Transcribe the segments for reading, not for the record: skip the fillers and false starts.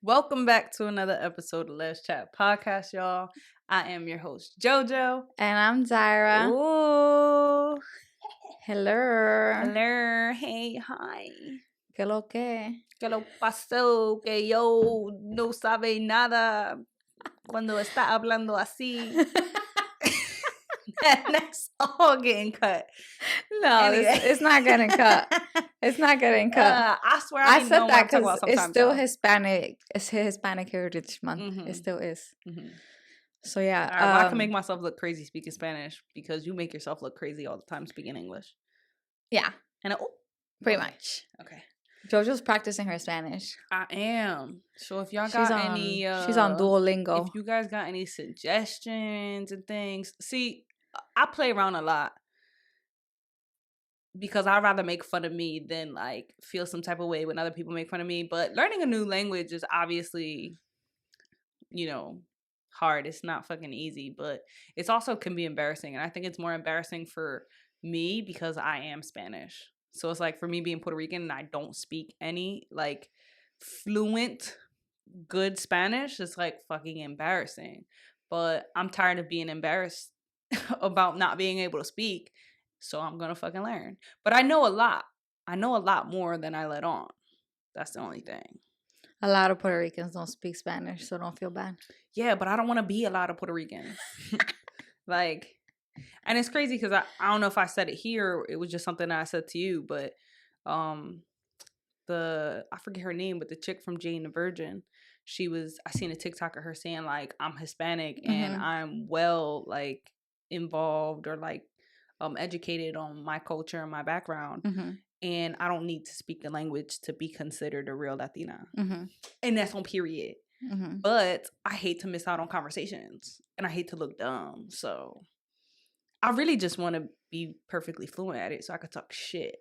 Welcome back to another episode of Let's Chat Podcast, y'all. I am your host, JoJo. And I'm Dayra. Ooh. Hello. Hello. Hey, hi. ¿Qué lo que? ¿Qué lo pasó? Que yo no sabe nada cuando está hablando así. That's all getting cut. No, Anyway. it's not getting cut. It's not getting cut. I swear I said that because it's still Hispanic. It's Hispanic Heritage Month. Mm-hmm. It still is. Mm-hmm. So yeah. All right, well, I can make myself look crazy speaking Spanish because you make yourself look crazy all the time speaking English. Yeah. And pretty much. Okay. JoJo's practicing her Spanish. I am. So if y'all got any she's on Duolingo. If you guys got any suggestions and things, see, I play around a lot because I'd rather make fun of me than like feel some type of way when other people make fun of me. But learning a new language is obviously, hard. It's not fucking easy, but it's also can be embarrassing. And I think it's more embarrassing for me because I am Spanish. So it's like for me being Puerto Rican and I don't speak any like fluent good Spanish, it's like fucking embarrassing. But I'm tired of being embarrassed about not being able to speak. So I'm gonna fucking learn. But I know a lot. I know a lot more than I let on. That's the only thing. A lot of Puerto Ricans don't speak Spanish, so don't feel bad. Yeah, but I don't want to be a lot of Puerto Ricans. Like, and it's crazy because I don't know if I said it here. It was just something that I said to you, but I forget her name, but the chick from Jane the Virgin, I seen a TikTok of her saying like, I'm Hispanic and I'm well like involved or like educated on my culture and my background. And I don't need to speak the language to be considered a real Latina. And that's on period. But I hate to miss out on conversations and I hate to look dumb. So I really just want to be perfectly fluent at it so I could talk shit.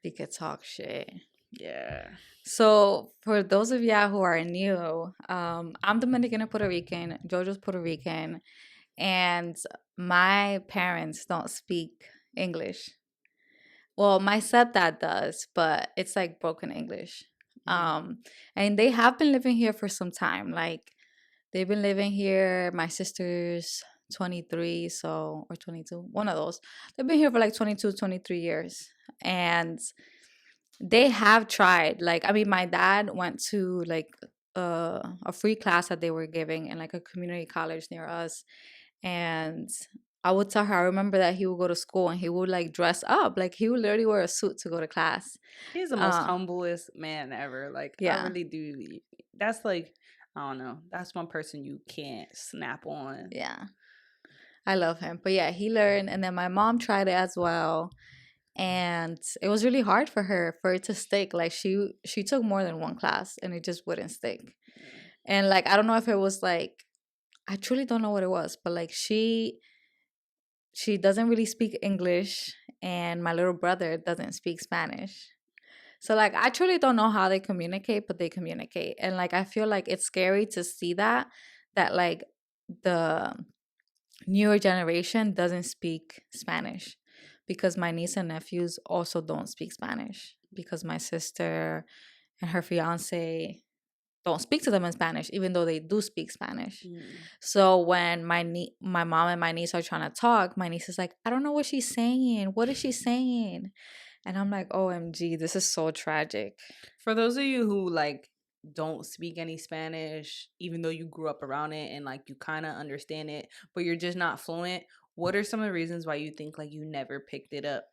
You could talk shit. Yeah. So for those of y'all who are new, I'm Dominican and Puerto Rican. JoJo's Puerto Rican. And my parents don't speak English. Well, my stepdad does, but it's like broken English. And they have been living here for some time. Like they've been living here. My sister's 23, or 22, one of those. They've been here for like 22, 23 years. And they have tried. Like, I mean, my dad went to like a free class that they were giving in like a community college near us. And I would tell her, I remember that he would go to school and he would like dress up. Like he would literally wear a suit to go to class. He's the most humblest man ever. Like, yeah. I really do. That's like, I don't know. That's one person you can't snap on. Yeah. I love him. But yeah, he learned. And then my mom tried it as well. And it was really hard for her for it to stick. Like she took more than one class and it just wouldn't stick. And like, I don't know if it was like, I truly don't know what it was, but like she doesn't really speak English and my little brother doesn't speak Spanish. So like I truly don't know how they communicate, but they communicate. And like I feel like it's scary to see that like the newer generation doesn't speak Spanish, because my niece and nephews also don't speak Spanish because my sister and her fiance don't speak to them in Spanish, even though they do speak Spanish. So when my mom and my niece are trying to talk, my niece is like, I don't know what she's saying. What is she saying? And I'm like, OMG, this is so tragic. For those of you who like don't speak any Spanish, even though you grew up around it and like you kind of understand it, but you're just not fluent, what are some of the reasons why you think like you never picked it up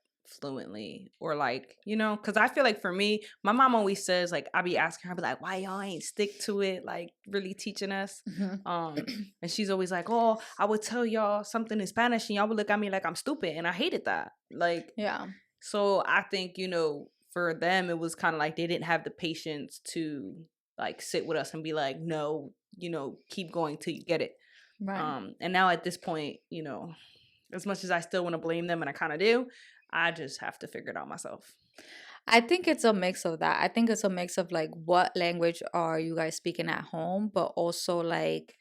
fluently? Or like, because I feel like for me, my mom always says like, I be asking her, I be like, why y'all ain't stick to it, like really teaching us? And she's always like, oh, I would tell y'all something in Spanish and y'all would look at me like I'm stupid, and I hated that. Like, yeah. So I think, for them it was kind of like they didn't have the patience to like sit with us and be like, no, keep going till you get it. Right. And now at this point, as much as I still want to blame them, and I kind of do, I just have to figure it out myself. I think it's a mix of that. I think it's a mix of like, what language are you guys speaking at home, but also like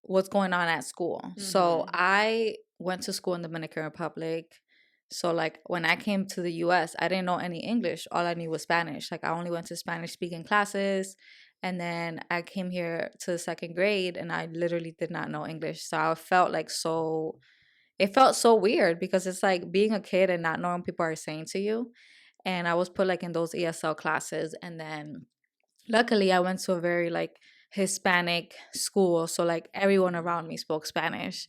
what's going on at school. So I went to school in the Dominican Republic. So like when I came to the US, I didn't know any English. All I knew was Spanish. Like I only went to Spanish speaking classes, And then I came here to the second grade and I literally did not know English. So I felt like it felt so weird because it's like being a kid and not knowing what people are saying to you. And I was put like in those ESL classes. And then luckily I went to a very like Hispanic school. So like everyone around me spoke Spanish.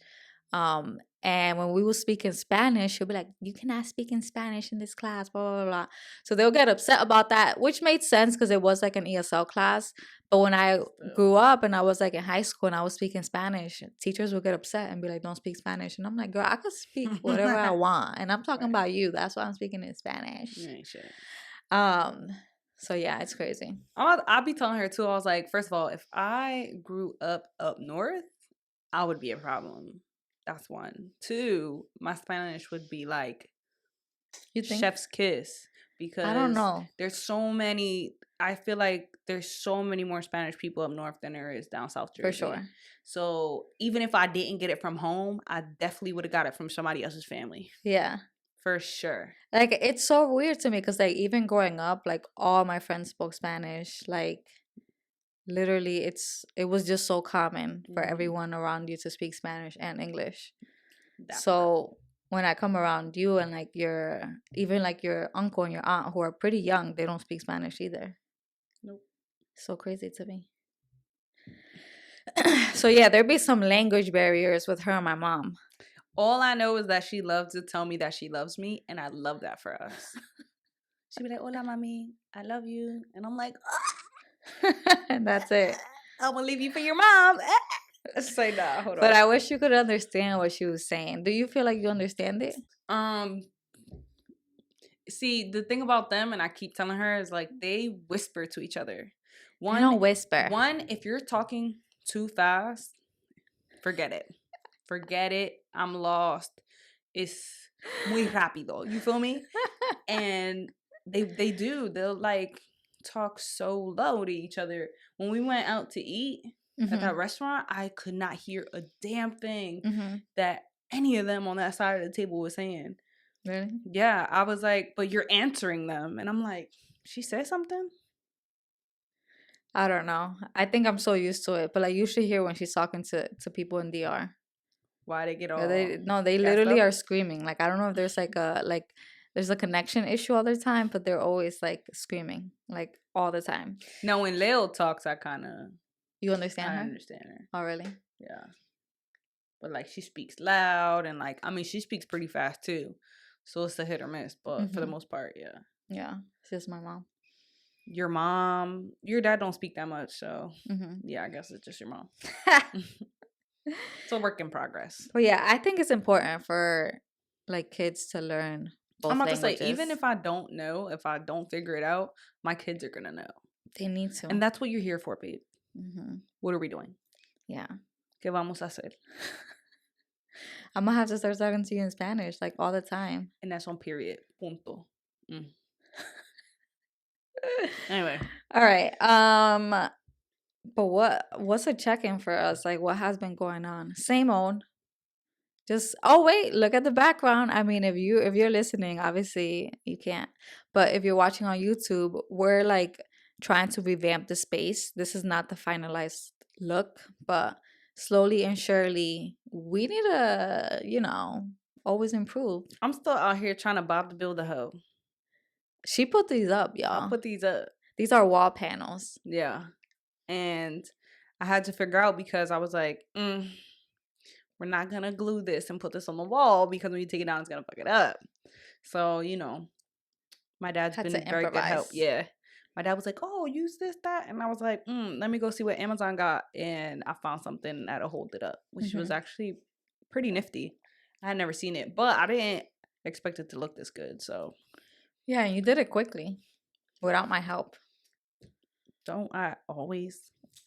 And when we would speak in Spanish, she'll be like, "You cannot speak in Spanish in this class, blah, blah, blah." So they'll get upset about that, which made sense because it was like an ESL class. But when I grew up and I was like in high school and I was speaking Spanish, teachers would get upset and be like, "Don't speak Spanish." And I'm like, "Girl, I could speak whatever I want. And I'm talking about you. That's why I'm speaking in Spanish." You ain't shit. So yeah, it's crazy. I'll be telling her too. I was like, first of all, if I grew up north, I would be a problem. That's one. Two, my Spanish would be like You think? chef's kiss because I don't know. there's so many. I feel like there's so many more Spanish people up north than there is down south Jersey. For sure. So even if I didn't get it from home, I definitely would have got it from somebody else's family. Yeah. For sure. Like, it's so weird to me because, like, even growing up, like, all my friends spoke Spanish. Like, literally, it was just so common for everyone around you to speak Spanish and English. So when I come around you and, like, even, like, your uncle and your aunt who are pretty young, they don't speak Spanish either. Nope. So crazy to me. So, yeah, there'd be some language barriers with her and my mom. All I know is that she loves to tell me that she loves me, and I love that for us. She'd be like, "Hola, mami, I love you," and I'm like, and that's it. "I'm gonna leave you for your mom." Say nah, hold on. But I wish you could understand what she was saying. Do you feel like you understand it? See, the thing about them, and I keep telling her, is like they whisper to each other. They don't whisper. One, if you're talking too fast, forget it. Forget it. I'm lost. It's muy rápido. You feel me? And they'll like talk so low to each other. When we went out to eat at that restaurant, I could not hear a damn thing that any of them on that side of the table was saying. Really? Yeah, I was like, but you're answering them. And I'm like, she said something? I don't know. I think I'm so used to it. But like you should hear when she's talking to people in DR. Why they get all they literally are screaming. Like I don't know if there's there's a connection issue all the time, but they're always like screaming, like all the time. No, when Lil talks, I You understand her? I understand her. Oh really? Yeah. But like she speaks loud and like she speaks pretty fast too. So it's a hit or miss. But for the most part, yeah. Yeah. It's just my mom. Your dad don't speak that much, so yeah, I guess it's just your mom. It's a work in progress. But yeah, I think it's important for like kids to learn both I'm about languages. to say, even if I don't know, if I don't figure it out, my kids are gonna know. They need to. And that's what you're here for, babe. What are we doing? Yeah. ¿Qué vamos a hacer? I'm gonna have to start talking to you in Spanish like all the time. And that's on period. Punto. Anyway. All right. But what's a check-in for us? Like what has been going on? Same old. Just wait, look at the background. I mean, if you're listening, obviously you can't. But if you're watching on YouTube, we're like trying to revamp the space. This is not the finalized look, but slowly and surely we need to, always improve. I'm still out here trying to bob to build a hoe. She put these up, y'all. I put these up. These are wall panels. Yeah. And I had to figure out because I was like, we're not going to glue this and put this on the wall because when you take it down, it's going to fuck it up. So, my dad's been very good help. Yeah. My dad was like, oh, use this, that. And I was like, let me go see what Amazon got. And I found something that'll hold it up, which was actually pretty nifty. I had never seen it, but I didn't expect it to look this good. So, yeah, you did it quickly without my help. Don't I always?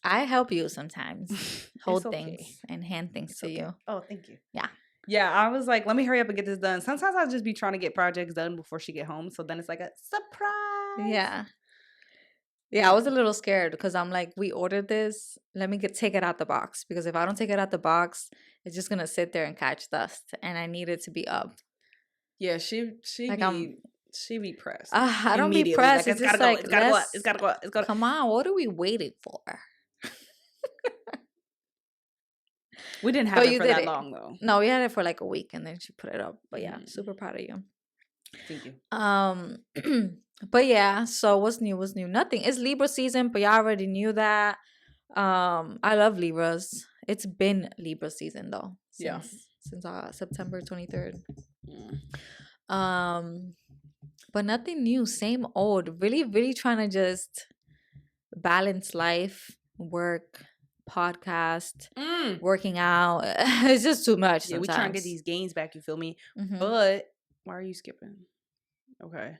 I help you sometimes hold things and hand things to you. Oh, thank you. Yeah. Yeah, I was like, let me hurry up and get this done. Sometimes I'll just be trying to get projects done before she get home. So then it's like a surprise. Yeah. Yeah, I was a little scared because I'm like, we ordered this. Let me take it out the box. Because if I don't take it out the box, it's just going to sit there and catch dust. And I need it to be up. Yeah, she She be pressed I don't be immediately. pressed. Like, It's it's gotta just go. like, It's gotta go out. It's let's gotta go out. It's gotta. come on. What are we waiting for? We didn't have But it you for did that it. long though. No, we had it for like a week and then she put it up. But yeah, Mhm. super proud of you. Thank you. But yeah, so what's new? What's new? Nothing. It's Libra season, but y'all already knew that. I love Libras. It's been Libra season though Yeah. since September 23rd. Mm. But nothing new, same old. Really, really trying to just balance life, work, podcast, Mm. working out. It's just too much Yeah, we trying to get sometimes. these gains back. You feel me? Mhm. But why are you skipping? Okay.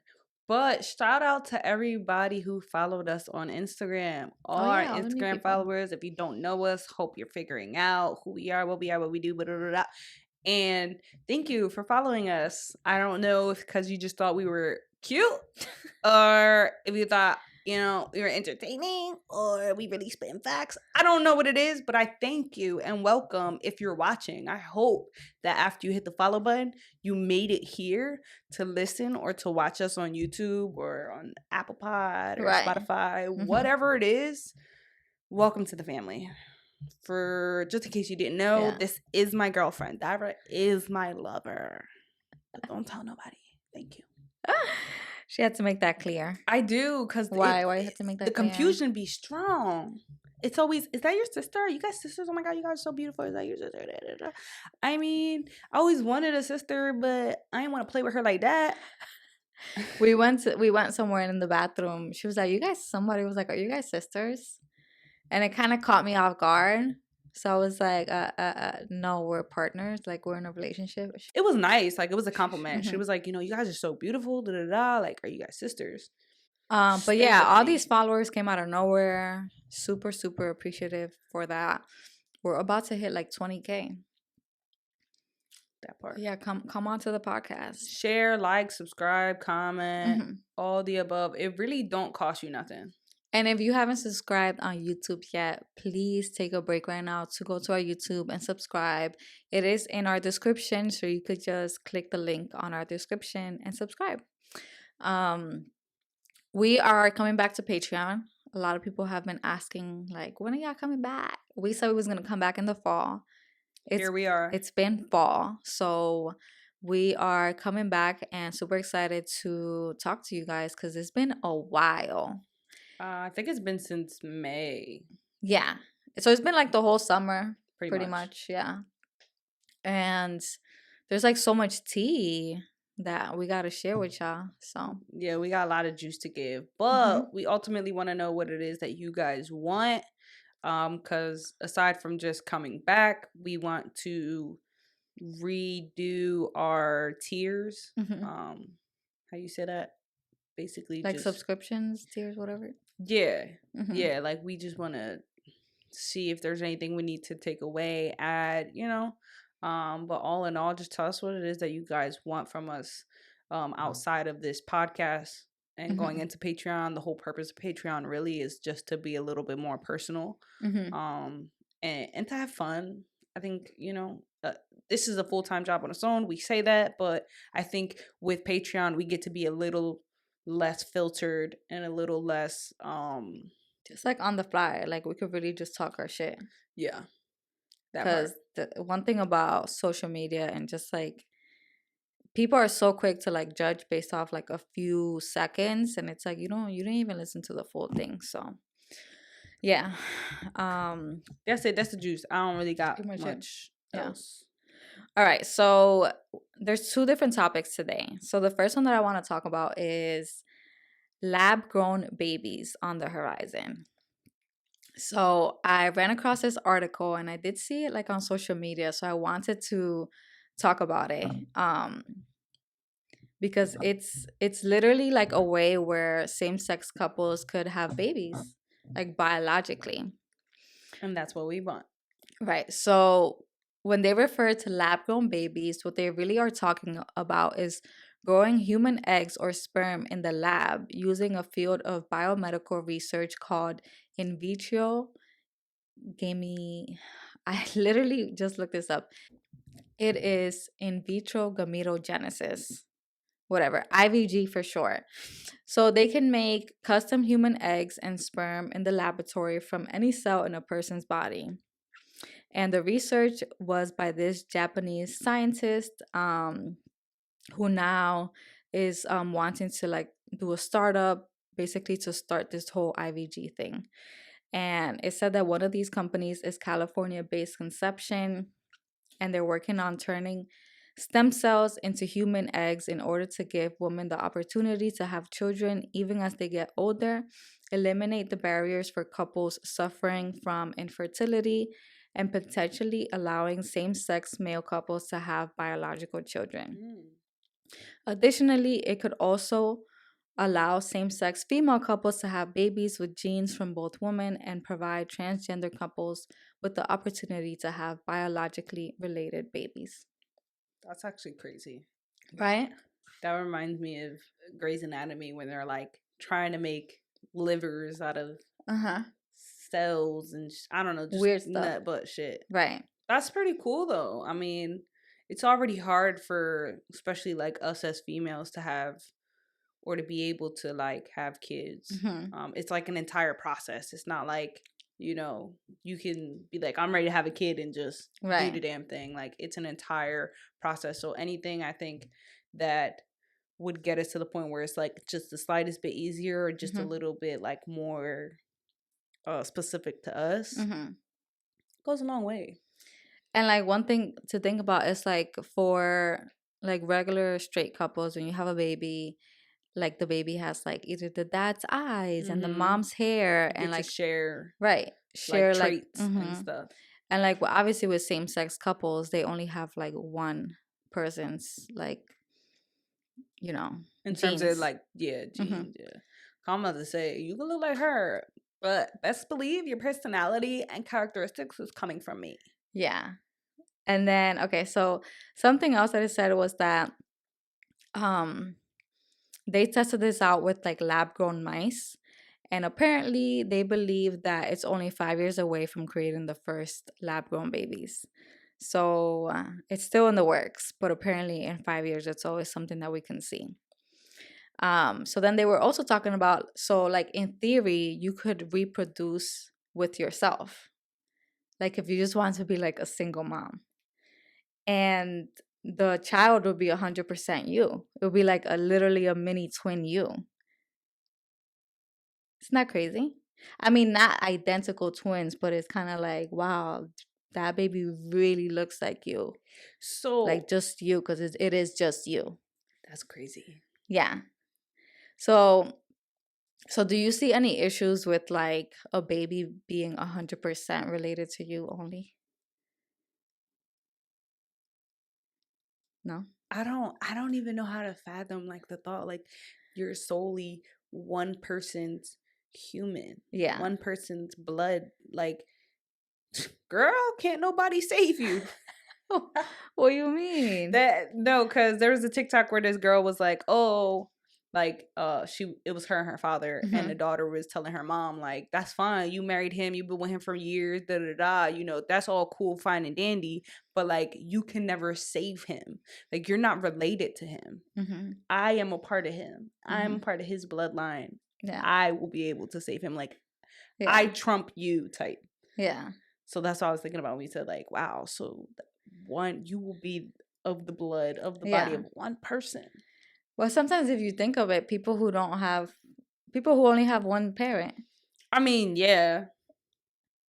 But shout out to everybody who followed us on Instagram. All Oh our yeah, all the new Instagram people. followers. If you don't know us, hope you're figuring out who we are, what we do, blah, blah, blah, blah. And thank you for following us. I don't know if because you just thought we were cute or if you thought, we were entertaining or we really spitting facts. I don't know what it is, but I thank you and welcome if you're watching. I hope that after you hit the follow button, you made it here to listen or to watch us on YouTube or on Apple Pod or Right. Spotify, Mhm. whatever it is. Welcome to the family. For just in case you didn't know, Yeah. this is my girlfriend. Dayra is my lover. Don't tell nobody. Thank you. She had to make that clear. I do, because Why you have to make that the clear? confusion be strong. It's always, is that your sister? Are you guys sisters? Oh my god, you guys are so beautiful. Is that your sister? Da, da, da. I mean, I always wanted a sister, but I didn't want to play with her like that. We went somewhere in the bathroom. She was like, somebody was like, are you guys sisters? And it kind of caught me off guard. So I was like, no, we're partners. Like, we're in a relationship. It was nice. Like, it was a compliment. She Mhm. was like, you guys are so beautiful. Da, da, da. Like, are you guys sisters? But Stay yeah, with all me. these followers came out of nowhere. Super, super appreciative for that. We're about to hit like 20K. That part. Yeah, come on to the podcast. Share, like, subscribe, comment, Mhm. all the above. It really don't cost you nothing. And if you haven't subscribed on YouTube yet, please take a break right now to go to our YouTube and subscribe. It is in our description, so you could just click the link on our description and subscribe. We are coming back to Patreon. A lot of people have been asking, like, when are y'all coming back? We said we was gonna come back in the fall. Here we are. It's been fall, so we are coming back and super excited to talk to you guys because it's been a while. I think it's been since May. Yeah. So it's been like the whole summer, Pretty much. Yeah. And there's like so much tea that we got to share with y'all. So, yeah, we got a lot of juice to give, but we ultimately want to know what it is that you guys want. Because aside from just coming back, we want to redo our tiers. How you say that? Basically, like just subscriptions, tiers, whatever. yeah, yeah. Like, we just want to see if there's anything we need to take away, add, but all in all, just tell us what it is that you guys want from us, outside of this podcast and going into Patreon. The whole purpose of Patreon really is just to be a little bit more personal, and to have fun. I think, this is a full-time job on its own. We say that, but I think with Patreon we get to be a little less filtered and a little less just like on the fly, like we could really just talk our shit. Yeah, because the one thing about social media and just like people are so quick to like judge based off like a few seconds, and it's like you didn't even listen to the full thing. So yeah, that's it. That's the juice. I don't really got much Yeah. else. All right, so there's two different topics today. So the first one that I want to talk about is lab grown babies on the horizon. So I ran across this article and I did see it like on social media, so I wanted to talk about it. Because it's literally like a way where same-sex couples could have babies, like biologically. And that's what we want. Right. So when they refer to lab-grown babies, what they really are talking about is growing human eggs or sperm in the lab using a field of biomedical research called in vitro gamete. I literally just looked this up. It is in vitro gametogenesis. whatever, IVG for short. So they can make custom human eggs and sperm in the laboratory from any cell in a person's body. And the research was by this Japanese scientist who now is wanting to like do a startup basically to start this whole IVG thing. And it said that one of these companies is California based Conception, and they're working on turning stem cells into human eggs in order to give women the opportunity to have children even as they get older, eliminate the barriers for couples suffering from infertility, and potentially allowing same sex male couples to have biological children. Additionally, it could also allow same sex female couples to have babies with genes from both women and provide transgender couples with the opportunity to have biologically related babies. That's actually crazy. Right? That reminds me of Grey's Anatomy when they're like trying to make livers out of cells and I don't know, just weird stuff. Nut butt shit. Right. That's pretty cool though. I mean, it's already hard for especially like us as females to have or to be able to like have kids. It's like an entire process. It's not like, you know, you can be like, I'm ready to have a kid and just do the damn thing. Like it's an entire process. So anything I think that would get us to the point where it's like just the slightest bit easier or just a little bit like more specific to us goes a long way. And like one thing to think about is like for like regular straight couples, when you have a baby, like the baby has like either the dad's eyes and the mom's hair and like share share like traits and stuff. And like well, obviously with same sex couples, they only have like one person's like, you know, in terms of like genes. I'm about to say you can look like her, but best believe your personality and characteristics is coming from me. Yeah. And then okay, so something else that it said was that they tested this out with like lab grown mice, and apparently they believe that it's only 5 years away from creating the first lab grown babies. So it's still in the works, but apparently in 5 years it's always something that we can see. So then they were also talking about, so like in theory you could reproduce with yourself, like if you just want to be like a single mom, and the child would be 100% you. It would be like literally a mini twin you. Isn't that crazy? I mean, not identical twins, but it's kind of like, wow, that baby really looks like you. So like just you, because it is just you. That's crazy. Yeah. So do you see any issues with like a baby being 100% related to you only? No? I don't even know how to fathom like the thought like you're solely one person's human. Yeah. One person's blood. Like, girl, can't nobody save you. What do you mean? No, because there was a TikTok where this girl was like, oh, like it was her and her father, and the daughter was telling her mom like, that's fine, you married him, you've been with him for years, da da da, you know, that's all cool, fine and dandy, but like you can never save him, like you're not related to him. I am a part of him. I'm a part of his bloodline. I will be able to save him, like I trump you type. So that's what I was thinking about when you said like, wow, so one, you will be of the blood of the body of one person. Well, sometimes if you think of it, people who only have one parent. I mean, yeah.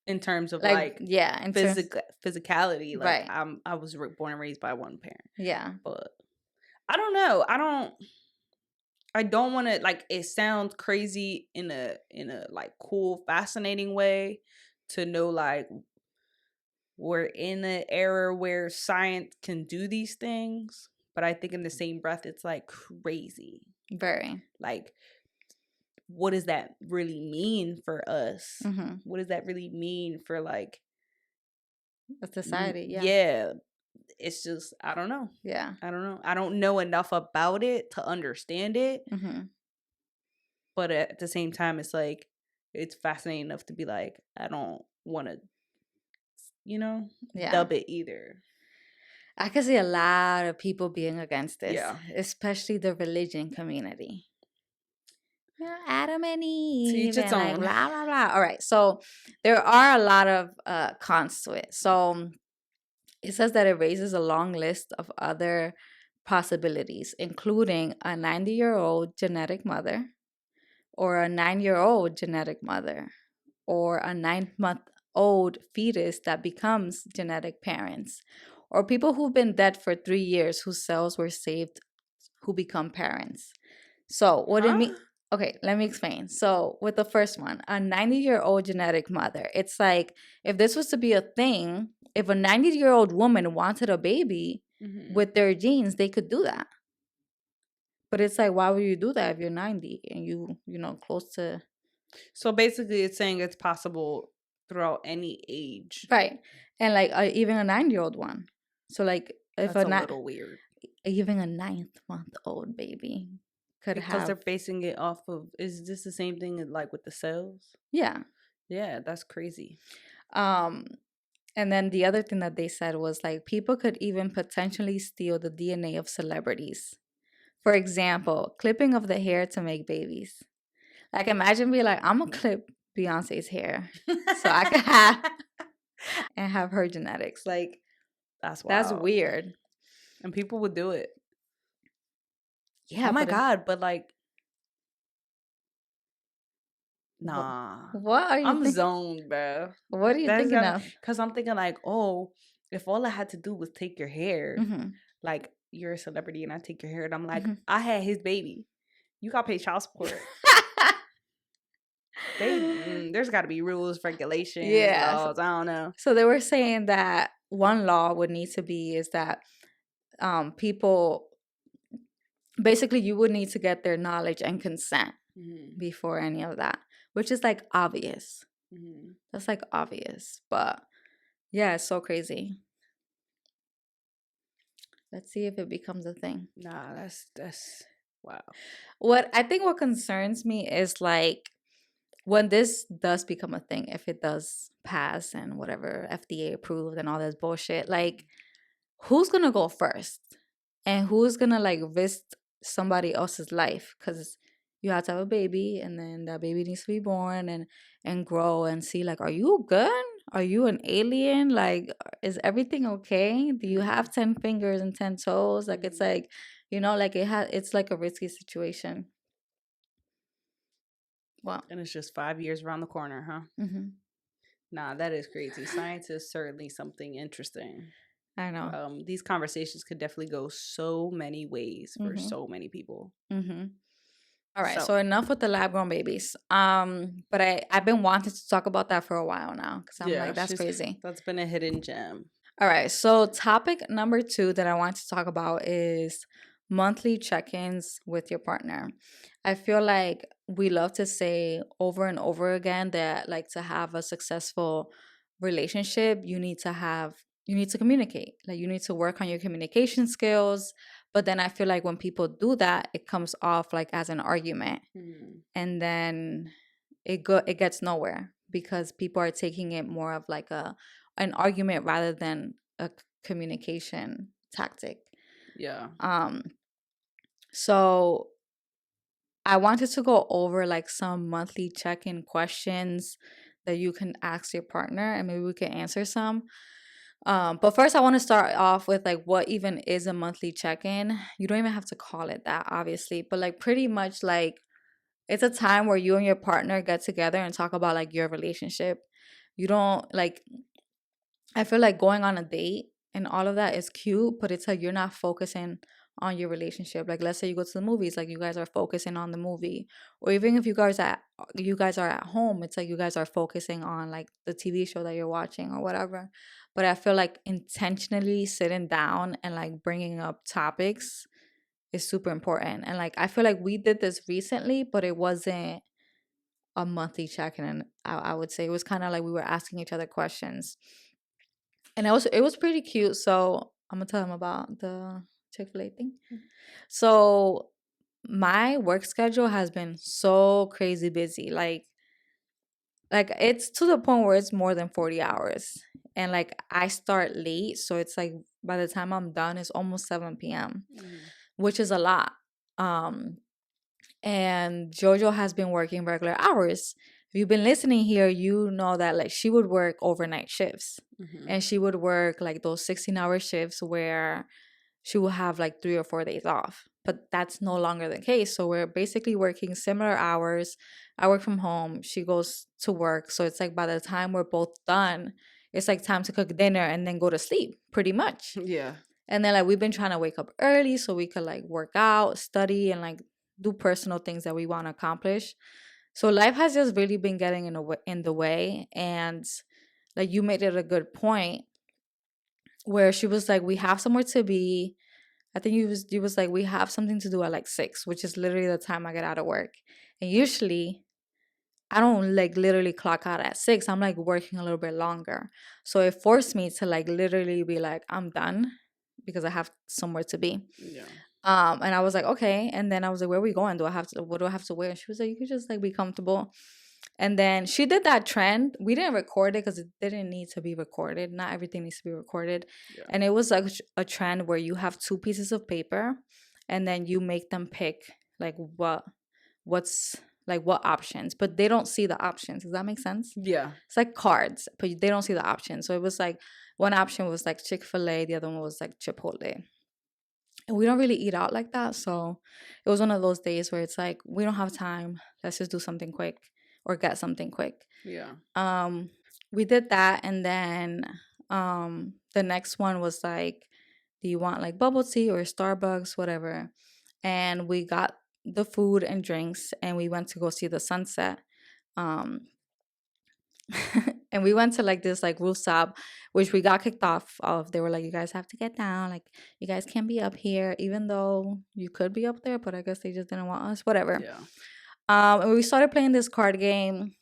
In terms of like in physicality, like right. I was born and raised by one parent. Yeah. But I don't know. I don't want to, like, it sounds crazy in a like cool, fascinating way to know like we're in an era where science can do these things, but I think in the same breath it's like crazy. Very. Like, what does that really mean for us? What does that really mean for like a society? Yeah. Yeah. It's just, I don't know. Yeah. I don't know. I don't know enough about it to understand it. But at the same time, it's like, it's fascinating enough to be like, I don't want to, you know, dub it either. I can see a lot of people being against this, Yeah. especially the religion community. Yeah, Adam and To Eve each its and like own. blah blah blah. All right, so there are a lot of cons to it. So it says that it raises a long list of other possibilities, including a 90-year-old genetic mother, or a 9-year-old genetic mother, or a 9-month-old fetus that becomes genetic parents, or people who've been dead for 3 years whose cells were saved who become parents. So, what it Huh? mean? Okay, let me explain. So, with the first one, a 90-year-old genetic mother, it's like if this was to be a thing, if a 90-year-old woman wanted a baby Mm-hmm. with their genes, they could do that. But it's like, why would you do that if you're 90 and close to. So basically, it's saying it's possible throughout any age. Right. And like even a 9-year-old one. So, like, if That's a little weird even a 9-month-old baby could because they're have. basing it off of. Is this the same thing like with the cells? Yeah. Yeah, that's crazy. Um, And then the other thing that they said was like people could even potentially steal the DNA of celebrities. For example, clipping of the hair to make babies. Like imagine being like, I'm gonna clip Beyonce's hair so I could have and have her genetics. Like That's that's wild. weird. And people would do it. Yeah, Oh my but god! But like, what, nah, what are you I'm thinking? zoned, bro. What are you That's thinking got of? because I'm thinking like, oh, if all I had to do was take your hair, Mm-hmm. like you're a celebrity and I take your hair, and I'm like, Mm-hmm. I had his baby. You got to pay child support. There's got to be rules, regulations, Yeah. laws. I don't know. So they were saying that one law would need to be is that people basically you would need to get their knowledge and consent Mm-hmm. before any of that, which is like obvious. Mm-hmm. That's like obvious, but yeah, it's so crazy. Let's see if it becomes a thing. Nah, that's wow. What concerns me is like when this does become a thing, if it does pass and whatever FDA approved and all this bullshit, like who's gonna go first? And who's gonna like risk somebody else's life? Because you have to have a baby and then that baby needs to be born and grow and see like, are you good? Are you an alien? Like, is everything okay? Do you Mm-hmm. have 10 fingers and 10 toes? Like it's Mm-hmm. like, like it's like a risky situation. Well, And it's just 5 years around the corner, huh? hmm Nah, that is crazy. Science is certainly something interesting. I know. These conversations could definitely go so many ways for hmm so many people. hmm All right, So so enough with the lab grown babies. But I've been wanting to talk about that for a while now because I'm yeah, like, that's crazy. that's been a hidden gem. All right, so topic number 2 that I want to talk about is monthly check-ins with your partner. I feel like we love to say over and over again that like to have a successful relationship, you need to communicate. Like you need to work on your communication skills. But then I feel like when people do that, it comes off like as an argument. Hmm. And then it gets nowhere because people are taking it more of like an argument rather than a communication tactic. Yeah. um so I wanted to go over like some monthly check-in questions that you can ask your partner and maybe we can answer some. But first I want to start off with like what even is a monthly check-in. You don't even have to call it that obviously, but like pretty much like it's a time where you and your partner get together and talk about like your relationship. You don't like, I feel like going on a date and all of that is cute, but it's like you're not focusing on your relationship. Like let's say you go to the movies, like you guys are focusing on the movie. Or even if you guys are at home, it's like you guys are focusing on like the TV show that you're watching or whatever. But I feel like intentionally sitting down and like bringing up topics is super important. And like I feel like we did this recently, but it wasn't a monthly check-in. And I would say it was kind of like we were asking each other questions, and it was pretty cute. So I'm gonna tell them about the Chick-fil-A thing. So my work schedule has been so crazy busy. Like it's to the point where it's more than 40 hours. and like I start late, so it's like by the time I'm done it's almost 7 p.m., which is a lot. um and Jojo has been working regular hours. If you've been listening here, you know that like she would work overnight shifts, and she would work like those 16-hour shifts where she will have like 3 or 4 days off. But that's no longer the case. So we're basically working similar hours. I work from home. She goes to work. So it's like by the time we're both done, it's like time to cook dinner and then go to sleep, pretty much. Yeah. And then like we've been trying to wake up early so we could like work out, study, and like do personal things that we want to accomplish. So life has just really been getting in the way. And like you made it a good point where she was like, we have somewhere to be. I think you was like, we have something to do at like 6, which is literally the time I get out of work. And usually I don't like literally clock out at 6. I'm like working a little bit longer. So it forced me to like literally be like, I'm done because I have somewhere to be. Yeah. And I was like, okay. And then I was like, where are we going? What do I have to wear? And she was like, you could just like be comfortable. And then she did that trend. We didn't record it because it didn't need to be recorded. Not everything needs to be recorded. Yeah. And it was like a trend where you have 2 pieces of paper and then you make them pick like what's like what options, but they don't see the options. Does that make sense? Yeah. It's like cards, but they don't see the options. So it was like one option was like Chick-fil-A, the other one was like Chipotle. And we don't really eat out like that. So it was one of those days where it's like, we don't have time. Let's just do something quick or get something quick. Yeah. We did that. And then the next one was like, do you want like bubble tea or Starbucks, whatever? And we got the food and drinks and we went to go see the sunset. And we went to like this like rooftop, which we got kicked off of. They were like, you guys have to get down, like you guys can't be up here, even though you could be up there, but I guess they just didn't want us, whatever. Yeah. And we started playing this card game,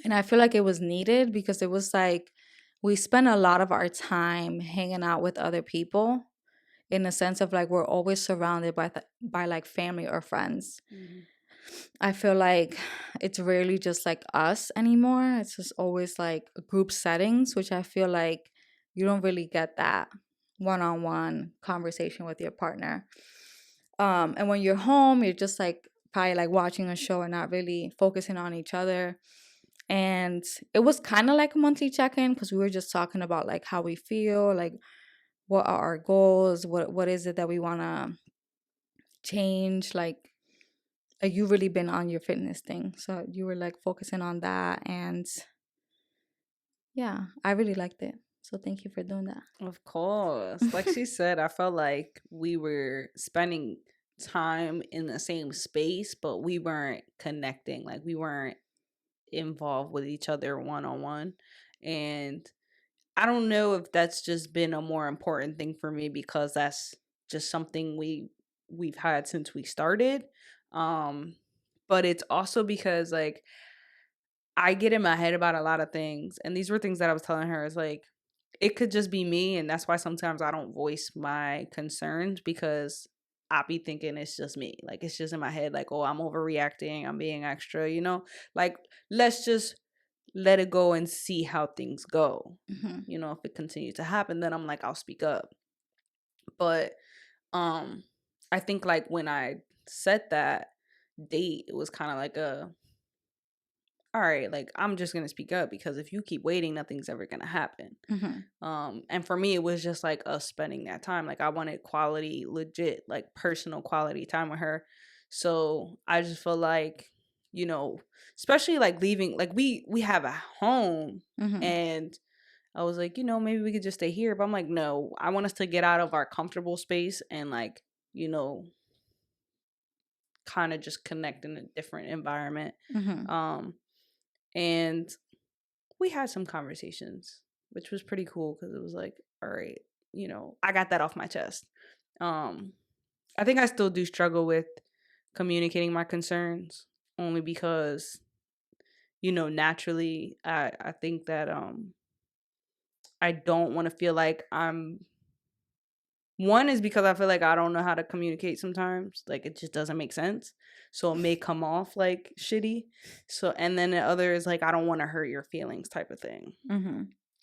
and I feel like it was needed because it was like we spent a lot of our time hanging out with other people, in the sense of like we're always surrounded by like family or friends. I feel like it's rarely just like us anymore. It's just always like group settings, which I feel like you don't really get that one-on-one conversation with your partner. And when you're home, you're just like probably like watching a show and not really focusing on each other. And it was kind of like a monthly check-in because we were just talking about like how we feel, like what are our goals, what is it that we want to change, like you really been on your fitness thing, so you were like focusing on that. And yeah, I really liked it, so thank you for doing that. Of course. Like she said, I felt like we were spending time in the same space, but we weren't connecting. Like we weren't involved with each other one on one. And I don't know if that's just been a more important thing for me because that's just something we've had since we started. But it's also because like I get in my head about a lot of things, and these were things that I was telling her is like it could just be me, and that's why sometimes I don't voice my concerns because I be thinking it's just me. Like it's just in my head like, "Oh, I'm overreacting, I'm being extra," you know? Like let's just let it go and see how things go. You know, if it continues to happen, then I'm like I'll speak up. But I think like when I set that date, it was kind of like a all right, like I'm just gonna speak up because if you keep waiting, nothing's ever gonna happen. And for me, it was just like us spending that time. Like I wanted quality, legit, like personal quality time with her. So I just feel like, you know, especially like leaving, like we have a home, and I was like, you know, maybe we could just stay here. But I'm like, no, I want us to get out of our comfortable space and like, you know, kind of just connect in a different environment. And we had some conversations, which was pretty cool because it was like, all right, you know, I got that off my chest. I think I still do struggle with communicating my concerns only because, you know, naturally I think that I don't want to feel like I'm one is because I feel like I don't know how to communicate sometimes. Like it just doesn't make sense. So it may come off like shitty. So and then the other is like I don't want to hurt your feelings type of thing.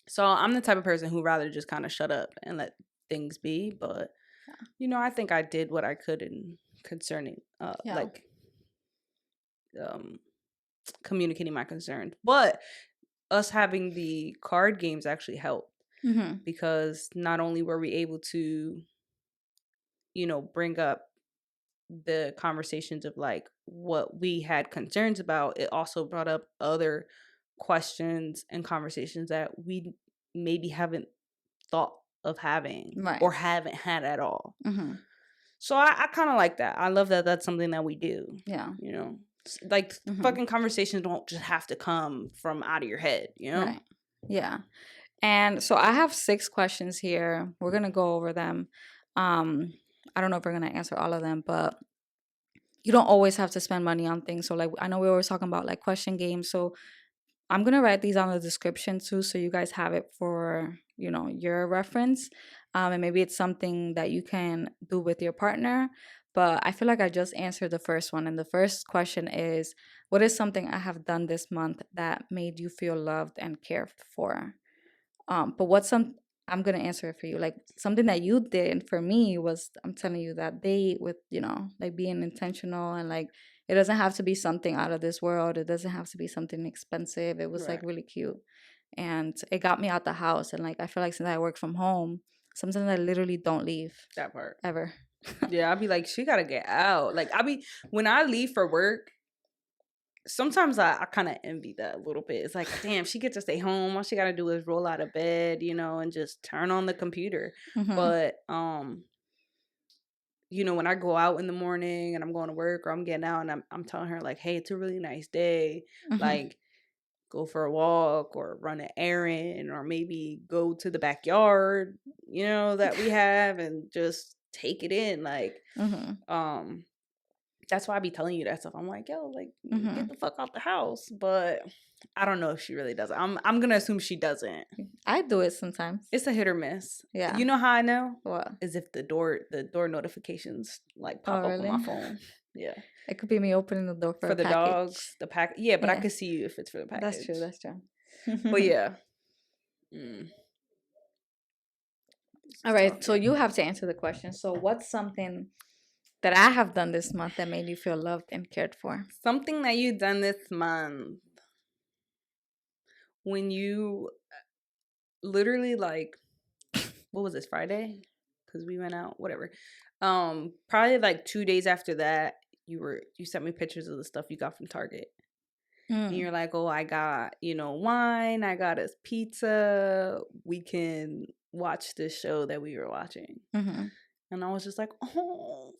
So I'm the type of person who rather just kind of shut up and let things be. But I think I did what I could in concerning, Yeah. like, um, communicating my concerns. But us having the card games actually helped Mm-hmm. because not only were we able to, bring up the conversations of like what we had concerns about, it also brought up other questions and conversations that we maybe haven't thought of having Right. or haven't had at all. Mm-hmm. So I kind of like that. I love that that's something that we do. Yeah. Like Mm-hmm. fucking conversations don't just have to come from out of your head. Right. Yeah. And so I have 6 questions here. We're gonna go over them. I don't know if we're gonna answer all of them, but you don't always have to spend money on things. So like I know we were talking about like question games. So I'm gonna write these on the description too, so you guys have it for your reference, and maybe it's something that you can do with your partner. But I feel like I just answered the first one, and the first question is, what is something I have done this month that made you feel loved and cared for? But what's some I'm gonna answer it for you. Like something that you did for me was I'm telling you that date with, like being intentional and like it doesn't have to be something out of this world. It doesn't have to be something expensive. It was like Right. really cute. And it got me out the house. And like I feel like since I work from home, sometimes I literally don't leave That part. ever. Yeah, I'll be like, she gotta get out. Like when I leave for work, sometimes I kind of envy that a little bit. It's like, damn, she gets to stay home. All she gotta do is roll out of bed, and just turn on the computer. Mm-hmm. But when I go out in the morning and I'm going to work or I'm getting out and I'm telling her like, hey, it's a really nice day. Mm-hmm. Like, go for a walk or run an errand or maybe go to the backyard, that we have and just take it in. Like, Mm-hmm. that's why I be telling you that stuff. I'm like, yo, like, Mm-hmm. get the fuck out the house. But I don't know if she really does it. I'm gonna assume she doesn't. I do it sometimes. It's a hit or miss. Yeah. You know how I know? What? Is if the door notifications like Oh, pop up on really? my phone. Yeah. It could be me opening the door for For a the package. dogs, the pack. Yeah, but I Yeah. could see you if it's for the That's true. package. That's true. But yeah. Mm, All right. So you have to answer the question. So what's something that I have done this month that made you feel loved and cared for? something that you done this month when you literally like, what was this, Friday? Because we went out, whatever. Probably like 2 days after that, you sent me pictures of the stuff you got from Target. And Mm. you're like, oh, I got, wine, I got us pizza. We can watch this show that we were watching. Mm-hmm. And I was just like, oh,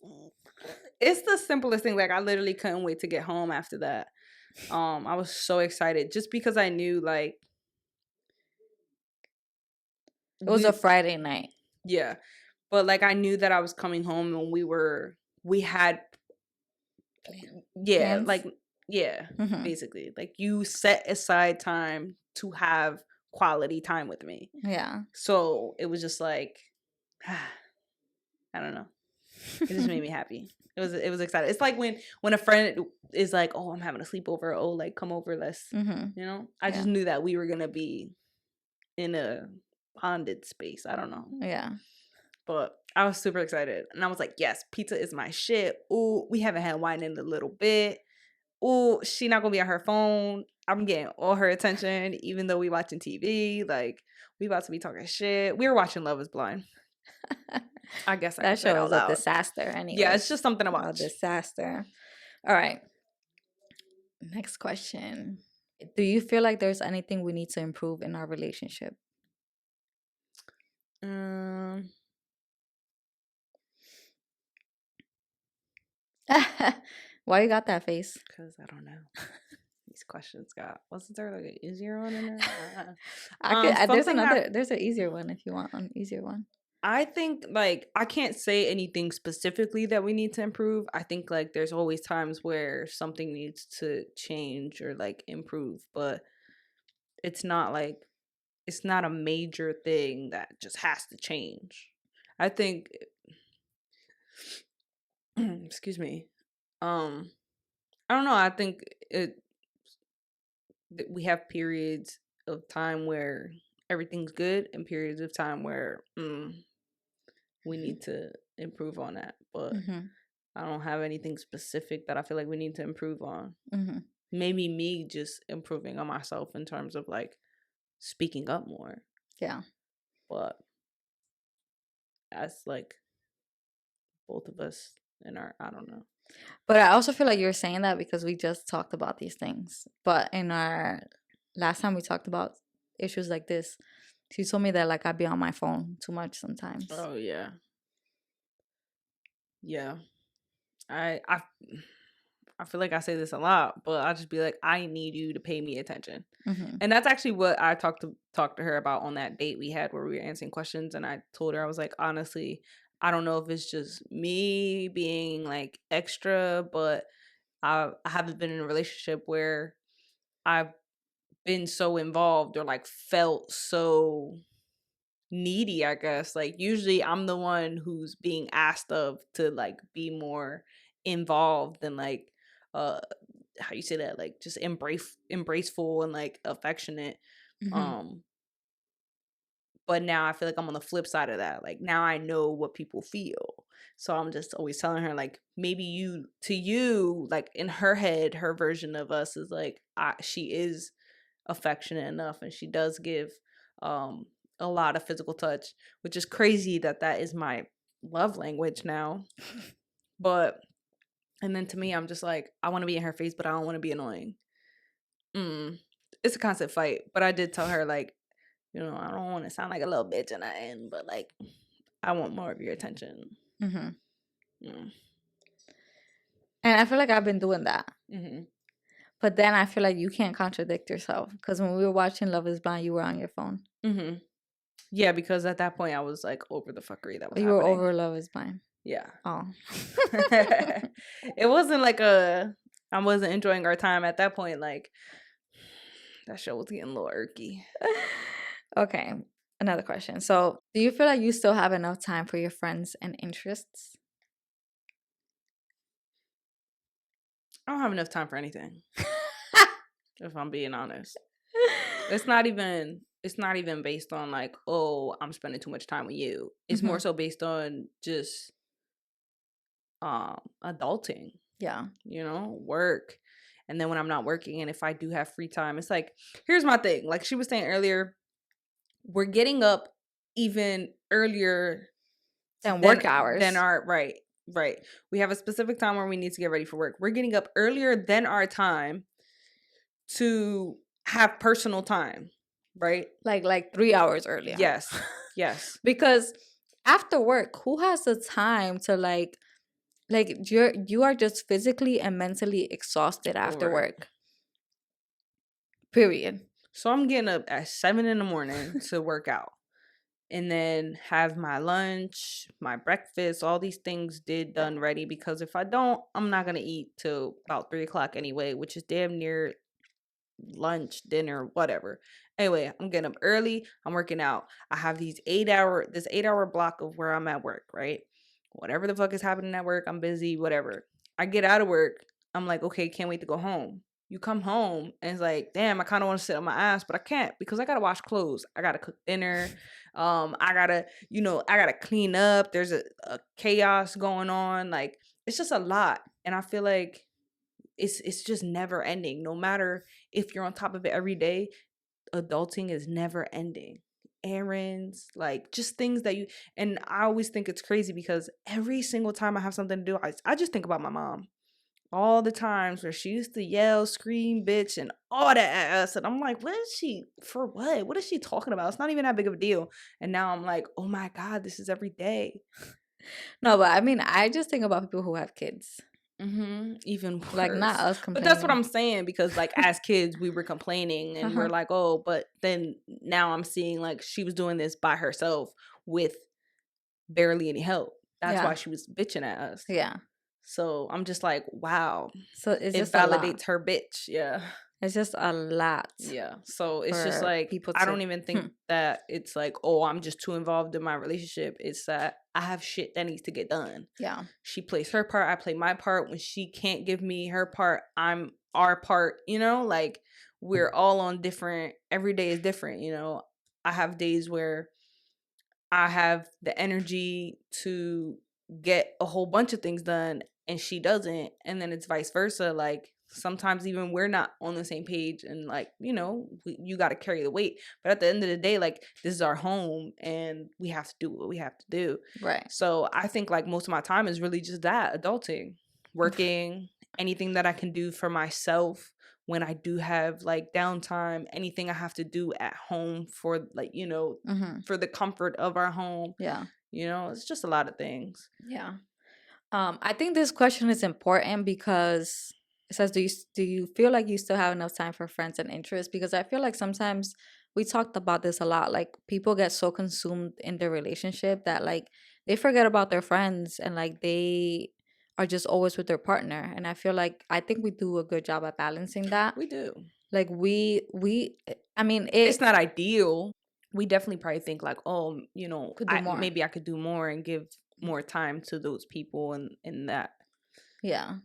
it's the simplest thing. Like, I literally couldn't wait to get home after that. I was so excited just because I knew, like, It was a we, Friday night. yeah, but like, I knew that I was coming home and we had, yeah, Plans? like, yeah, Mm-hmm. basically, like, you set aside time to have quality time with me. Yeah. So it was just like, I don't know. It just made me happy. It was exciting. It's like when a friend is like, "Oh, I'm having a sleepover. Oh, like come over, let's." Mm-hmm. I Yeah. just knew that we were gonna be in a bonded space. I don't know, Yeah. but I was super excited, and I was like, "Yes, pizza is my shit." Ooh, we haven't had wine in a little bit. Ooh, she not gonna be on her phone. I'm getting all her attention, even though we watching TV. Like we about to be talking shit. We were watching Love Is Blind. I guess I That could say it show out is a loud. disaster, Yeah, it's anyways. just something to A watch. disaster. All right. Next question. Do you feel like there's anything we need to improve in our relationship? Um, Why you got that face? because I don't know. These questions wasn't there like an easier one in there? I could. Something There's an easier one if you want an easier one. I think like I can't say anything specifically that we need to improve. I think like there's always times where something needs to change or like improve, but it's not like it's not a major thing that just has to change. I think excuse me. I don't know. I think we have periods of time where everything's good, and periods of time where we need to improve on that. But Mm-hmm. I don't have anything specific that I feel like we need to improve on. Mm-hmm. Maybe me just improving on myself in terms of like speaking up more. Yeah. But that's like both of us in our, I don't know. But I also feel like you're saying that because we just talked about these things. But in our last time we talked about issues like this, she told me that like I'd be on my phone too much sometimes. Oh yeah. Yeah. I feel like I say this a lot, but I'll just be like, I need you to pay me attention. Mm-hmm. And that's actually what I talked to her about on that date we had where we were answering questions. And I told her, I was like, honestly, I don't know if it's just me being like extra, but I haven't been in a relationship where I've been so involved or like felt so needy, I guess. Like usually I'm the one who's being asked of to like be more involved and like uh how you say that, like just embraceful and like affectionate. Mm-hmm. um but now I feel like I'm on the flip side of that. Like now I know what people feel, so I'm just always telling her like maybe you like in her head her version of us is like she is affectionate enough and she does give um a lot of physical touch, which is crazy that that is my love language now. But and then to me I'm just like I want to be in her face but I don't want to be annoying. mm. It's a constant fight, but I did tell her like, I don't want to sound like a little bitch in the end, but like I want more of your attention. Mm-hmm. mm. And I feel like I've been doing that. Mm-hmm. But then I feel like you can't contradict yourself because when we were watching Love Is Blind, you were on your phone. Mm-hmm. Yeah, because at that point I was like over the fuckery that was You were happening. over Love Is Blind. Yeah. Oh. It wasn't like I wasn't enjoying our time at that point. Like that show was getting a little irky. Okay. Another question. So, do you feel like you still have enough time for your friends and interests? I don't have enough time for anything. If I'm being honest. It's not even based on like, oh, I'm spending too much time with you. It's more so based on just adulting. Yeah. Work. And then when I'm not working and if I do have free time, it's like, here's my thing. Like she was saying earlier, we're getting up even earlier And work hours. than our right. We have a specific time where we need to get ready for work. We're getting up earlier than our time to have personal time, right? Like 3 hours earlier. Yes. Because after work, who has the time to like you are just physically and mentally exhausted after Right. work. Period. So I'm getting up at 7 a.m. to work out. And then have my lunch, my breakfast, all these things done ready. Because if I don't, I'm not going to eat till about 3 o'clock anyway, which is damn near lunch, dinner, whatever. Anyway, I'm getting up early. I'm working out. I have this 8-hour block of where I'm at work, right? Whatever the fuck is happening at work, I'm busy, whatever. I get out of work. I'm like, okay, can't wait to go home. You come home and it's like, damn, I kind of want to sit on my ass, but I can't because I gotta wash clothes. I gotta cook dinner. I gotta clean up. There's a chaos going on. Like it's just a lot, and I feel like it's just never ending. No matter if you're on top of it every day, adulting is never ending. Errands, like just things that and I always think it's crazy because every single time I have something to do, I just think about my mom. All the times where she used to yell, scream, bitch, and all that at us. And I'm like, what is she, for what? What is she talking about? It's not even that big of a deal. And now I'm like, oh my God, this is every day. No, but I mean, I just think about people who have kids. Even worse. Like not us complaining. But that's what I'm saying, because like as kids we were complaining and we're like, oh, but then now I'm seeing like she was doing this by herself with barely any help. That's why she was bitching at us. Yeah. So I'm just like, wow. So it validates her bitch. Yeah. It's just a lot. Yeah. So it's just like I don't even think that it's like, oh, I'm just too involved in my relationship. It's that I have shit that needs to get done. Yeah. She plays her part, I play my part. When she can't give me her part, I'm our part, like we're all on different, every day is different, I have days where I have the energy to get a whole bunch of things done and she doesn't. And then it's vice versa. Like sometimes even we're not on the same page and like, you know, you got to carry the weight. But at the end of the day, like this is our home and we have to do what we have to do. Right. So I think like most of my time is really just that, adulting, working, anything that I can do for myself when I do have like downtime, anything I have to do at home for like, you know, for the comfort of our home. Yeah. You know, it's just a lot of things. Yeah. I think this question is important because it says, do you feel like you still have enough time for friends and interests? Because I feel like sometimes we talked about this a lot. Like people get so consumed in their relationship that like they forget about their friends and like they are just always with their partner. And I think we do a good job at balancing that. We do. Like I mean, it's not ideal. We definitely probably think like, oh, you know, could do more. maybe I could do more and give more time to those people and that. Yeah.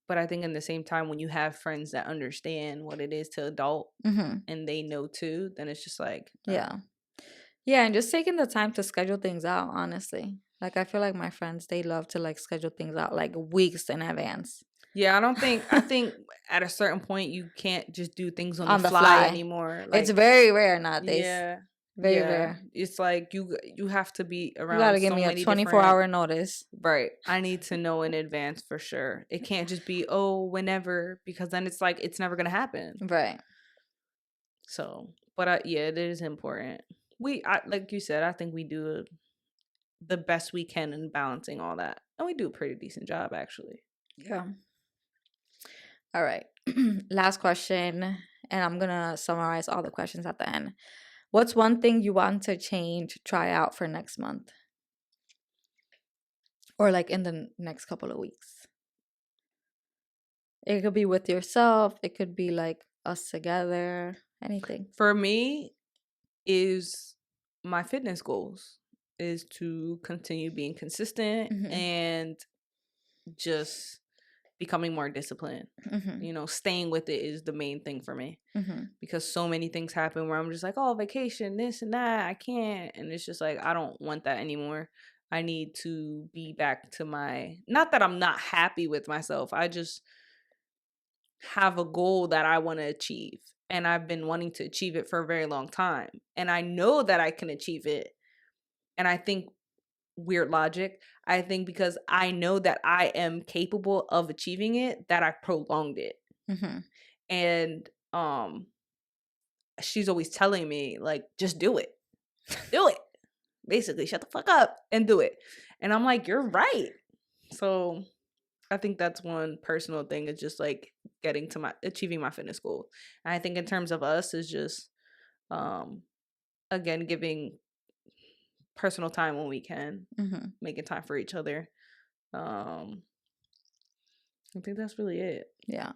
But I think in the same time, when you have friends that understand what it is to adult and they know too, then it's just like, yeah. Yeah, and just taking the time to schedule things out, honestly. Like I feel like my friends, they love to like schedule things out like weeks in advance. Yeah, I think at a certain point you can't just do things on the fly anymore. Like, it's very rare nowadays. Yeah. Very rare. It's like you have to be around. You gotta give me a 24-hour notice. Right. I need to know in advance for sure. It can't just be, oh, whenever, because then it's like it's never gonna happen. Right. So, but yeah, it is important. Like you said, I think we do the best we can in balancing all that, and we do a pretty decent job actually. Yeah. All right. Last question, and I'm gonna summarize all the questions at the end. What's one thing you want to change, try out for next month? Or like in the next couple of weeks? It could be with yourself. It could be like us together. Anything. For me, is my fitness goals is to continue being consistent and just becoming more disciplined. You know, staying with it is the main thing for me because so many things happen where I'm just like, oh, vacation, this and that, I can't. And it's just like, I don't want that anymore. I need to be back to not that I'm not happy with myself. I just have a goal that I want to achieve. And I've been wanting to achieve it for a very long time. And I know that I can achieve it. And I think weird logic. I think because I know that I am capable of achieving it, that I prolonged it. And she's always telling me like, just do it. Do it. Basically, shut the fuck up and do it. And I'm like, you're right. So I think that's one personal thing is just like getting to achieving my fitness goal. And I think in terms of us is just again giving personal time when we can, making time for each other. I think that's really it. Yeah.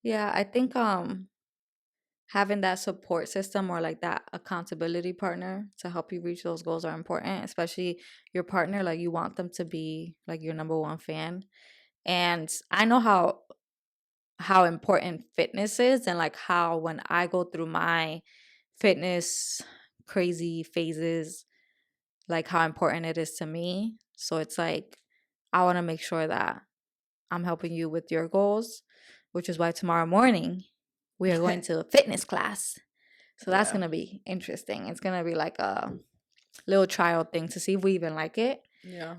Yeah, I think having that support system or like that accountability partner to help you reach those goals are important, especially your partner. Like you want them to be like your number one fan. And I know how important fitness is and like how when I go through my fitness crazy phases, like how important it is to me. So it's like I want to make sure that I'm helping you with your goals, which is why tomorrow morning we are going to a fitness class. So that's going to be interesting. It's going to be like a little trial thing to see if we even like it. Yeah.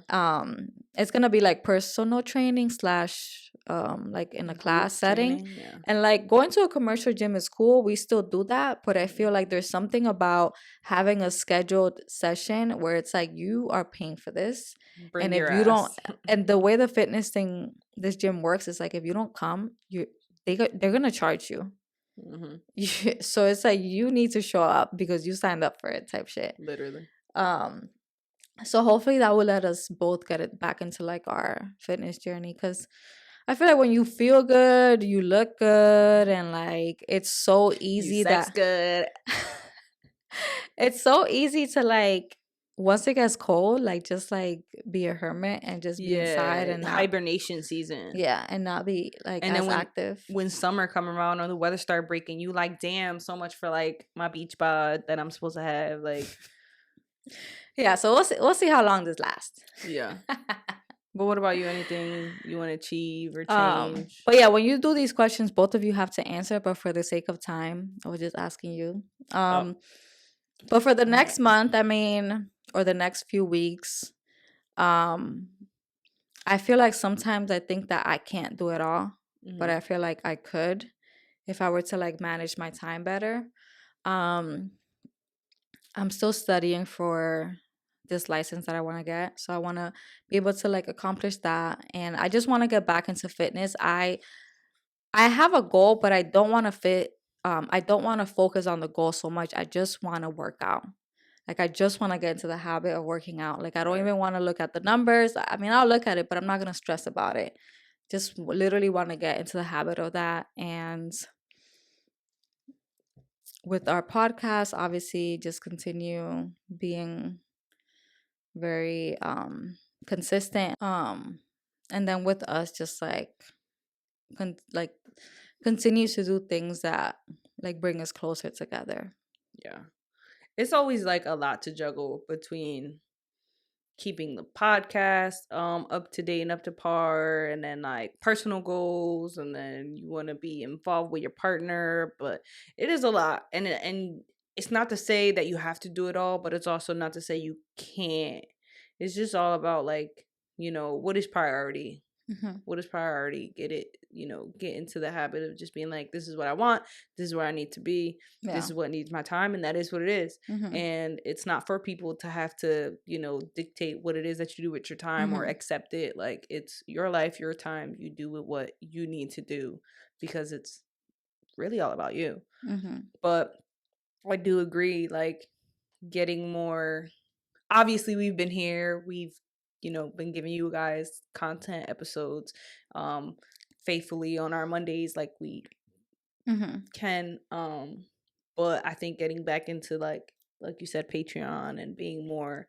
It's going to be like personal training / like in a class setting. Yeah. And like going to a commercial gym is cool. We still do that. But I feel like there's something about having a scheduled session where it's like you are paying for this. And if you don't, and the way the fitness thing, this gym works is like if you don't come, they're going to charge you. So it's like you need to show up because you signed up for it type shit. Literally. So hopefully that will let us both get it back into like our fitness journey, because I feel like when you feel good, you look good, and like it's so easy good. It's so easy to like once it gets cold, like just like be a hermit and just be inside Yeah, and not, hibernation season. yeah, and not be like And then as active. when summer come around or the weather start breaking, you like, damn, so much for like my beach bod that I'm supposed to have. Like, Yeah, so we'll see how long this lasts. yeah. But what about you? Anything you want to achieve or change? But yeah, when you do these questions, both of you have to answer, but for the sake of time, I was just asking you. Oh, But for the all right. next month, I mean, or the next few weeks, um, I feel like sometimes I think that I can't do it all, but Mm-hmm. I feel like I could if I were to like manage my time better. Um, I'm still studying for this license that I want to get. So I want to be able to like accomplish that, and I just want to get back into fitness. I have a goal, but I don't want to focus on the goal so much. I just want to work out. Like I just want to get into the habit of working out. Like I don't Right. even want to look at the numbers. I mean, I'll look at it, but I'm not going to stress about it. Just literally want to get into the habit of that. And with our podcast, obviously just continue being very consistent. And then with us just like like continue to do things that like bring us closer together. Yeah. It's always like a lot to juggle between keeping the podcast up to date and up to par, and then like personal goals, and then you want to be involved with your partner, but it is a lot. And it's not to say that you have to do it all, but it's also not to say you can't. It's just all about like, what is priority. Mm-hmm. What is priority? Get into the habit of just being like, this is what I want, this is where I need to be, this Yeah. is what needs my time, and that is what it is. Mm-hmm. And it's not for people to have to, dictate what it is that you do with your time or Mm-hmm. accept it. Like, it's your life, your time, you do with what you need to do, because it's really all about you. Mm-hmm. But I do agree, like, getting more, obviously we've been here, we've been giving you guys content episodes faithfully on our Mondays, like we Mm-hmm. can. But I think getting back into like you said, Patreon, and being more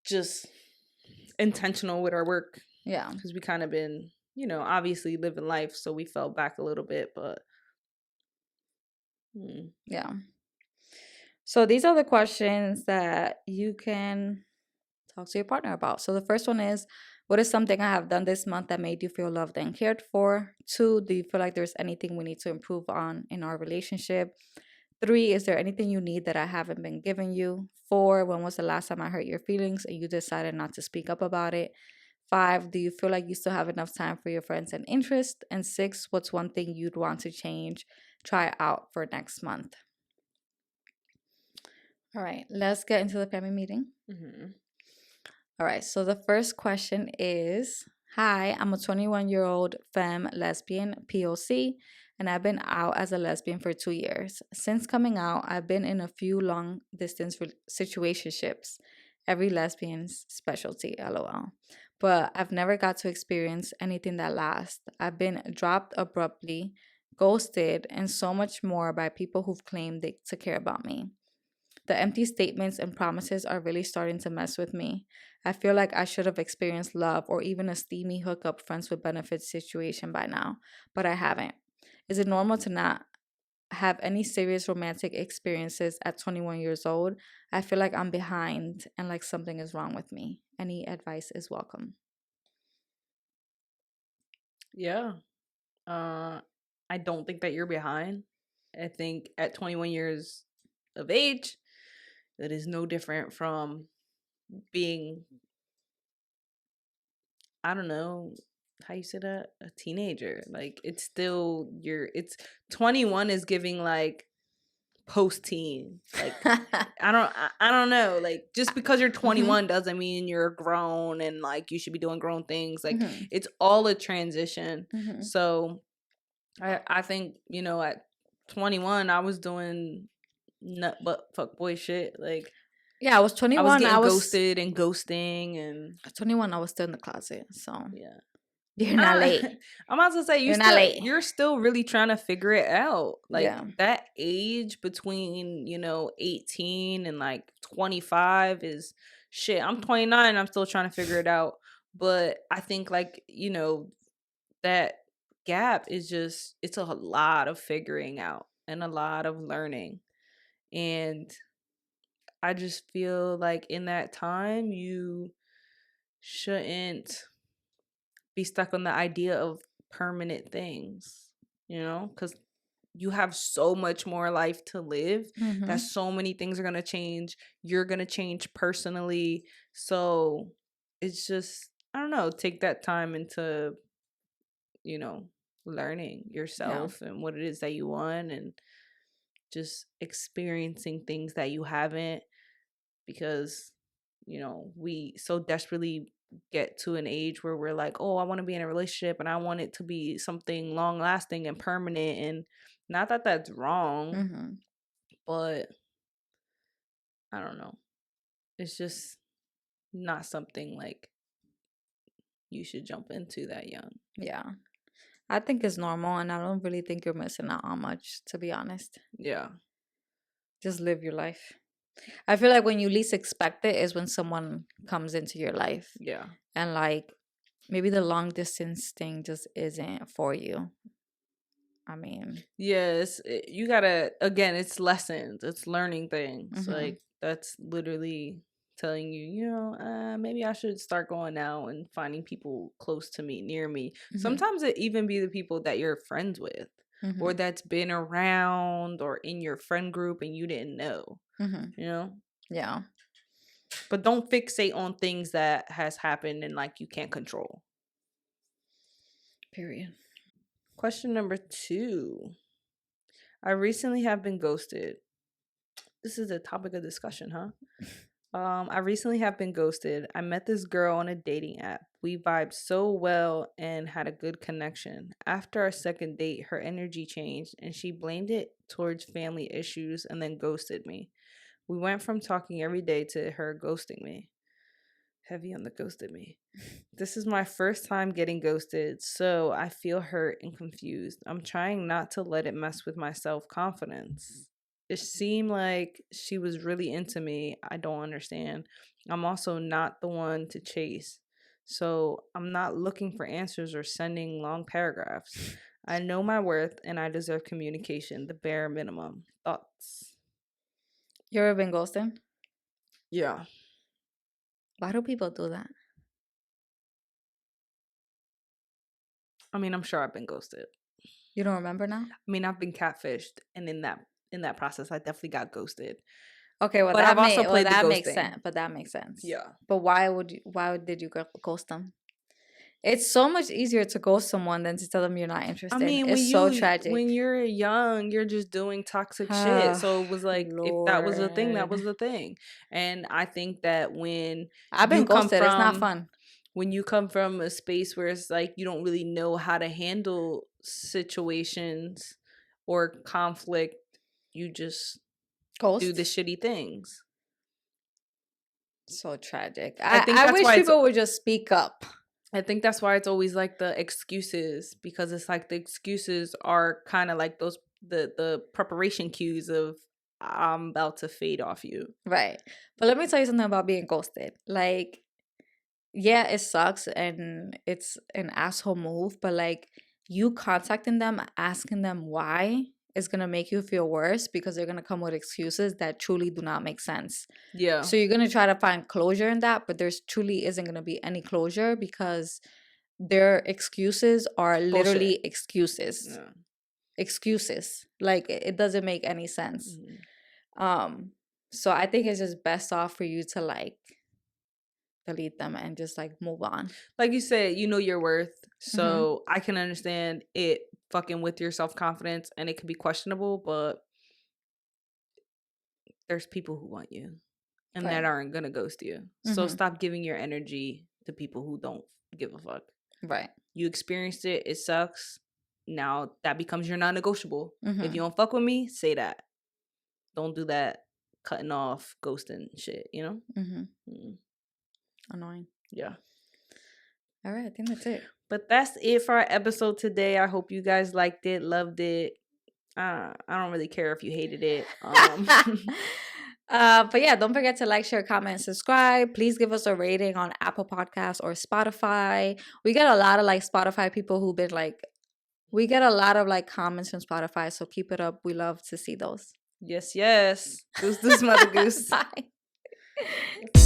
just intentional with our work, Yeah. because we kind of been obviously living life, so we fell back a little bit. But Yeah. So these are the questions that you can talk to your partner about. So the first one is, what is something I have done this month that made you feel loved and cared for? 2, do you feel like there's anything we need to improve on in our relationship? 3, is there anything you need that I haven't been giving you? 4, when was the last time I hurt your feelings and you decided not to speak up about it? 5, do you feel like you still have enough time for your friends and interests? And 6, what's one thing you'd want to change, try out for next month? All right, let's get into the family meeting. mm-hmm. All right, so the first question is, hi, I'm a 21-year-old femme lesbian POC, and I've been out as a lesbian for 2 years. Since coming out, I've been in a few long distance situationships, every lesbian's specialty, lol. But I've never got to experience anything that lasts. I've been dropped abruptly, ghosted, and so much more by people who've claimed to care about me. The empty statements and promises are really starting to mess with me. I feel like I should have experienced love or even a steamy hookup friends with benefits situation by now, but I haven't. Is it normal to not have any serious romantic experiences at 21 years old? I feel like I'm behind and like something is wrong with me. Any advice is welcome. Yeah. I don't think that you're behind. I think at 21 years of age, that is no different from being, I don't know how you say that, a teenager. Like, it's still it's 21 is giving like post teen. Like, I don't know. Like, just because you're Mm-hmm. 21 doesn't mean you're grown and like you should be doing grown things. Like, Mm-hmm. it's all a transition. Mm-hmm. So I think, at 21 I was doing nut but fuck boy shit. Like, Yeah, I was I was 21. getting ghosted and ghosting, and 21. I was still in the closet. So yeah. You're not I, late. I'm about to say You're not late. you're still really trying to figure it out. Like Yeah. that age between, 18 and like 25 is shit. I'm 29, I'm still trying to figure it out. But I think like, that gap is just it's a lot of figuring out and a lot of learning. And I just feel like in that time you shouldn't be stuck on the idea of permanent things, because you have so much more life to live that Mm-hmm. so many things are going to change. You're going to change personally. So it's just, I don't know, take that time into, you know, learning Yeah. yourself and what it is that you want and just experiencing things that you haven't because we so desperately get to an age where we're like, oh, I want to be in a relationship and I want it to be something long lasting and permanent. And not that that's wrong, Mm-hmm. but I don't know, it's just not something like you should jump into that young. Yeah. I think it's normal, and I don't really think you're missing out on much, to be honest. Yeah. Just live your life. I feel like when you least expect it is when someone comes into your life, Yeah. and like maybe the long distance thing just isn't for you. I mean, Yes, you gotta, again, it's lessons, it's learning things. mm-hmm. Like that's literally telling you, maybe I should start going out and finding people close to me, near me. Mm-hmm. Sometimes it even be the people that you're friends with or Mm-hmm. that's been around or in your friend group and you didn't know, Mm-hmm. you know? Yeah. But don't fixate on things that has happened and like you can't control. Period. Question number 2. I recently have been ghosted. This is a topic of discussion, huh? I recently have been ghosted. I met this girl on a dating app. We vibed so well and had a good connection. After our second date, her energy changed and she blamed it towards family issues and then ghosted me. We went from talking every day to her ghosting me. Heavy on the ghosted me. This is my first time getting ghosted, so I feel hurt and confused. I'm trying not to let it mess with my self confidence. It seemed like she was really into me. I don't understand. I'm also not the one to chase. So I'm not looking for answers or sending long paragraphs. I know my worth and I deserve communication, the bare minimum. Thoughts? You ever been ghosted? Yeah. Why do people do that? I mean, I'm sure I've been ghosted. You don't remember now? I mean, I've been catfished, and in that process, I definitely got ghosted. Okay, well But I've also played the that makes ghosting. sense. But that makes sense. Yeah. But why did you ghost them? It's so much easier to ghost someone than to tell them you're not I interested. mean, It's so tragic. when you're young, you're just doing toxic shit. So it was like if that was a thing, that Lord. was the thing. And I think that when I've been you come ghosted. It's not from fun. when you come from a space where it's like you don't really know how to handle situations or conflict, you just do the Ghost? shitty things. So tragic. I think I that's wish why it's people would just speak up. I think that's why it's always like the excuses because it's like the excuses are kind of like those the preparation cues of I'm about to fade off you. Right. But let me tell you something about being ghosted. Like, yeah, it sucks and it's an asshole move, but like you contacting them, asking them why is gonna make you feel worse because they're gonna come with excuses that truly do not make sense. Yeah. So you're gonna try to find closure in that, but there's truly isn't gonna be any closure because their excuses are literally Bullshit. excuses. Yeah. Excuses. Like it doesn't make any sense. Mhm. So I think it's just best off for you to like delete them and just like move on. Like you said, you know your worth. Mm-hmm. So I can understand it fucking with your self-confidence and it could be questionable, but there's people who want you and that Right. aren't going to ghost you. So Mm-hmm. stop giving your energy to people who don't give a fuck. Right. You experienced it. It sucks. Now that becomes your non-negotiable. If Mm-hmm. you don't fuck with me, say that. Don't do that cutting off, ghosting shit, Mm-hmm. Mm. Annoying. Yeah. All right, I think that's it. But that's it for our episode today. I hope you guys liked it, loved it. I don't really care if you hated it. But yeah, don't forget to like, share, comment, and subscribe. Please give us a rating on Apple Podcasts or Spotify. We get a lot of like Spotify people who've been like, we get a lot of like comments from Spotify, so keep it up. We love to see those. Yes. Goose, mother goose. Bye.